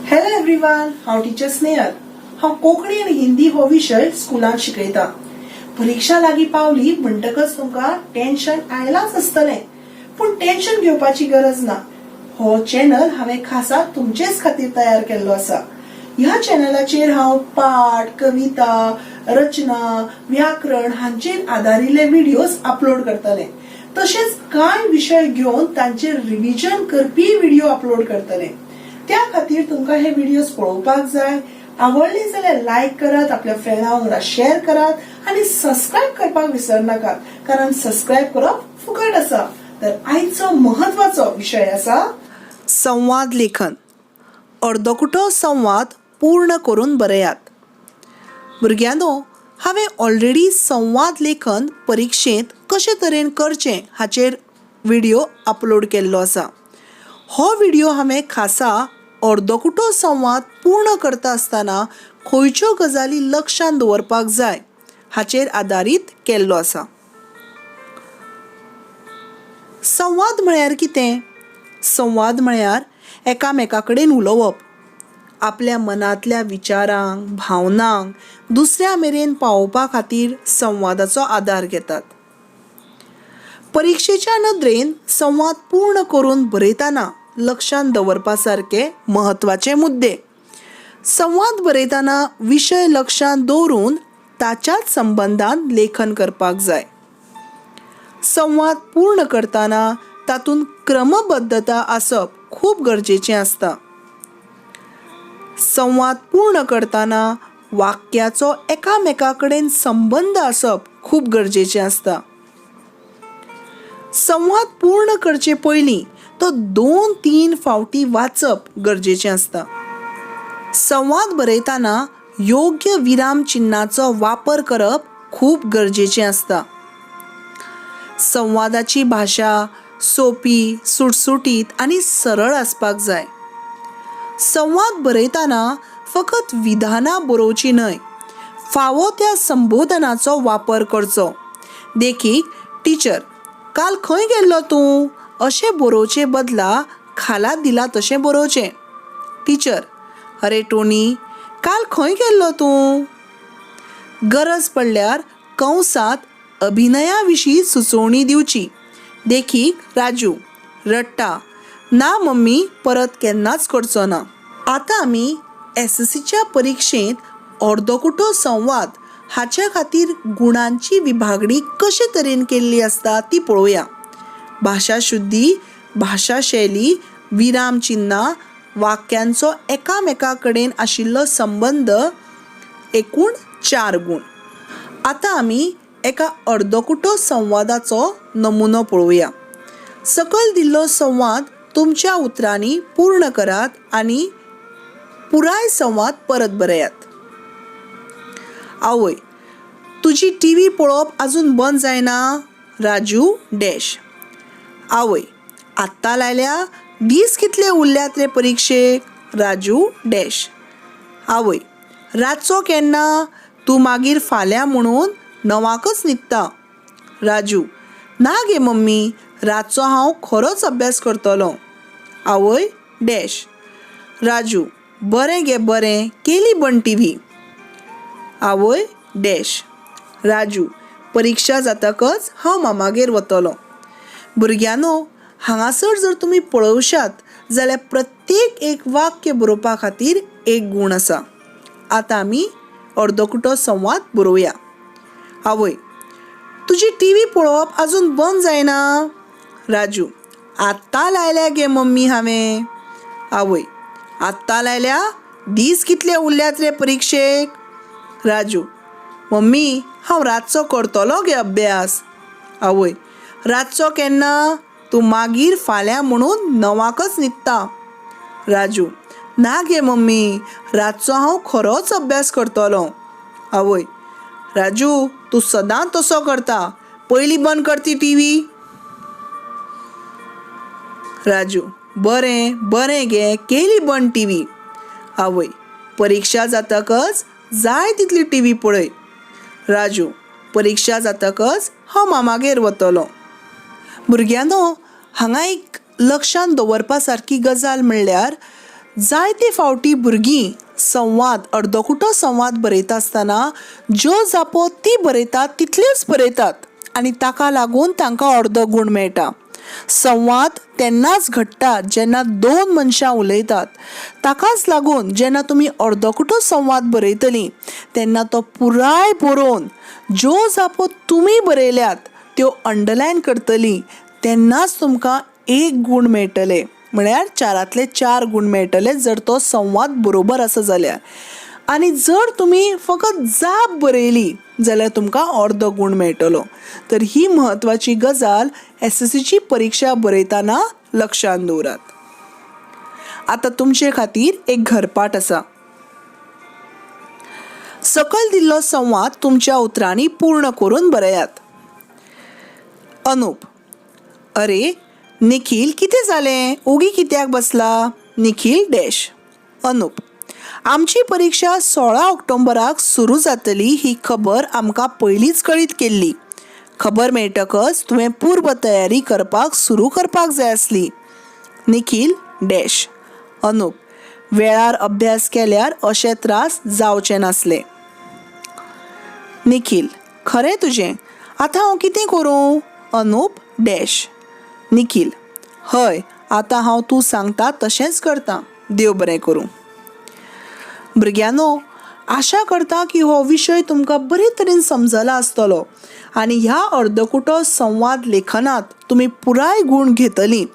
Hello everyone, हांव teacher Snehal. हांव कोंकणी आनी हिंदी हो विशय स्कुलांत शिकयता. परीक्षा लागीं पावली म्हणटकच तुमकां टेन्शन आयलाच आसतलें, पूण टेन्शन घेवपाची गरज ना. हो चॅनल हांवें खासा तुमचेच खातीर तयार केल्लो आसा. ह्या चॅनलाचेर हांव पाठ, कविता, रचना, व्याकरण हांचेर आदारिल्ले व्हिडिओज अपलोड करतलें. तशेंच कांय विशय घेवन तांचेर रिव्हिजन करपी व्हिडिओ अपलोड करतलें. त्या खातीर तुमकां हे व्हिडिओज पळोवपाक जाय. आवडले जाल्यार लायक करात, आपल्या फ्रेंडां वांगडा शेअर करात आणि सबस्क्राईब करपाक विसरनाकात, कारण सबस्क्राईब करप फुकट आसा. तर आयचो महत्वाचो विशय आसा संवाद लेखन. अर्दकुटो संवाद पूर्ण करून बरयात. भुरग्यांनो, हांवें ऑलरेडी संवाद लेखन परीक्षेंत कशे तरेन करचें हाचेर व्हिडिओ अपलोड केल्लो आसा. हो व्हिडिओ हांवें खासा अर्दकुटो संवाद पूर्ण करता आसतना खंयच्यो गजाली लक्षांत दवरपाक जाय हाचेर आदारीत केल्लो आसा. संवाद म्हळ्यार कितें? संवाद म्हळ्यार एकामेका कडेन उलोवप. आपल्या मनांतल्या विचारांक, भावनांक दुसऱ्या मेरेन पावोवपा खातीर संवादाचो आदार घेतात. परीक्षेच्या नदरेन संवाद पूर्ण करून बरयतना लक्षांत दवरपा सारके महत्वाचे मुद्दे. संवाद बरयतना विशय लक्षांत दवरून ताच्याच संबंधान लेखन करपाक जाय. संवाद पूर्ण करतना तातूंत क्रमबद्धता आसप खूब गरजेचें आसता. संवाद पूर्ण करतना वाक्याचो एकामेका कडेन संबंध आसप खूब गरजेचें आसता. संवाद पूर्ण करचे पयलीं तो 2-3 फावटी वाचप गरजेचें आसता. संवाद बरयतना योग्य विराम चिन्हाचो वापर करप खूब गरजेचें आसता. संवादाची भाशा सोपी, सुटसुटीत आनी सरळ आसपाक जाय. संवाद बरयतना फकत विधानां बरोवची न्हय, फावो त्या संबोधनाचो वापर करचो. देखीक, टीचर, काल खंय गेल्लो तूं अशें बरोवचे बदला खाला दिला तशें बरोवचें. टीचर, अरे टोनी, काल खंय गेल्लो तूं? गरज पडल्यार कंसात अभिनया विशीं सुचोवणी दिवची. देखीक, राजू, रडटा, ना मम्मी, परत केन्नाच करचो ना. आतां आमी SSCच्या परीक्षेंत अर्दकुटो संवाद हाच्या खातीर गुणांची विभागणी कशे तरेन केल्ली आसता ती पळोवया. भाशा शुद्धी, भाशा शैली, विराम चिन्हां, वाक्यांचो एकामेका कडेन आशिल्लो संबंध, एकूण 4 गुण. आतां आमी एका अर्दकुटो संवादाचो नमुनो पळोवया. सकयल दिल्लो संवाद तुमच्या उतरांनी पूर्ण करात आनी पुराय संवाद परत बरयात. आवय, तुजी टीव्ही पळोवप आजून बंद जायना? राजू डॅश. आवय, आत्तां लायल्या, दीस कितले उरल्यात रे परीक्षेक? राजू डॅश. आवय, रातचो केन्ना? तूं मागीर फाल्यां म्हणून 9:00च न्हिदता. राजू, ना गे मम्मी, रातचो हांव खरोच अभ्यास करतलों. आवय डॅश. राजू, बरें गे बरें, केली बंद टीव्ही. आवय डॅश. राजू, परीक्षा जातकच हांव मामागेर वतलों. भुरग्यांनो, हांगासर जर तुमी पळोवशात जाल्यार प्रत्येक एक वाक्य बरोवपा खातीर 1 गुण आसा. आतां आमी अर्दकुटो संवाद बरोवया. आवय, तुजी टीव्ही पळोवप आजून बंद जायना? राजू, आत्तां लायल्या गे मम्मी हांवें. आवय, आत्तां लायल्या, दीस कितले उरल्यात रे परीक्षेक? राजू, मम्मी, हांव रातचो करतलों गे अभ्यास. आवय, रातचो केन्ना? तूं मागीर फाल्यां म्हणून 9:00च न्हिदता. राजू, ना गे मम्मी, रातचो हांव खरोच अभ्यास करतलों. आवय, राजू, तूं सदांच तसो करता, पयलीं बंद कर ती टीव्ही. राजू, बरें बरें गे, केली बंद टीव्ही. आवय, परीक्षा जातकच जाय तितली टीव्ही पळय. राजू, परीक्षा जातकच हांव मामागेर वतलों. भुरग्यांनो, हांगा एक लक्षांत दवरपा सारकी गजाल म्हणल्यार जायते फावटी भुरगीं संवाद अर्दकुटो संवाद बरयता आसतना ज्यो जापो ती बरयतात तितल्योच बरयतात आनी ताका लागून तांकां अर्दो गूण मेळटा. संवाद तेन्नाच घडटा जेन्ना दोन मनशां उलयतात. ताकाच लागून जेन्ना तुमी अर्दकुटो संवाद बरयतलीं तेन्ना तो पुराय बरोवन ज्यो जापो तुमी बरयल्यात त्यो अंडरलायन करतलीं तेन्नाच तुमकां 1 गूण मेळटले, म्हळ्यार 4 4 गूण मेळटले जर तो संवाद बरोबर आसा जाल्यार. आनी जर तुमी फकत जाप बरयली जाल्यार तुमकां अर्दो गूण मेळटलो. तर ही म्हत्वाची गजाल SSCची परीक्षा बरयतना लक्षांत दवरात. आतां तुमचे खातीर एक घरपाठ आसा. सकयल दिल्लो संवाद तुमच्या उतरांनी पूर्ण करून बरयात. अनूप: अरे निखिल, कितें जालें? ओगी कित्याक बसला? निखिल डॅश. अनूप: आमची परीक्षा 16 ऑक्टोबराक सुरू जातली ही खबर आमकां पयलींच कळीत केल्ली. खबर मेळटकच तुवें पूर्व तयारी करपाक सुरू करपाक जाय आसली. निखिल डॅश. अनूप: वेळार अभ्यास केल्यार अशे त्रास जावचे नासले. निखिल: खरें तुजें. आतां हांव कितें करूं? अनूप डॅश. निखिल: हय, आतां हांव तूं सांगता तशेंच करतां. देव बरें करूं. भुरग्यांनो, आशा करता की हो विशय तुमकां बरे तरेन समजला आसतलो आनी ह्या अर्दकुटो संवाद लेखनात तुमी पुराय गूण घेतलीं.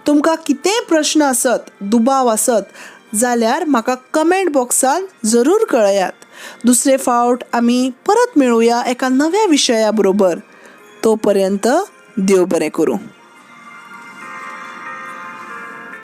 तुमकां कितेंय प्रश्न आसत, दुबाव आसत जाल्यार म्हाका कमेंट बॉक्सांत जरूर कळयात. दुसरे फावट आमी परत मेळुया एका नव्या विशया बरोबर. तो पर्यंत देव बरें करूं.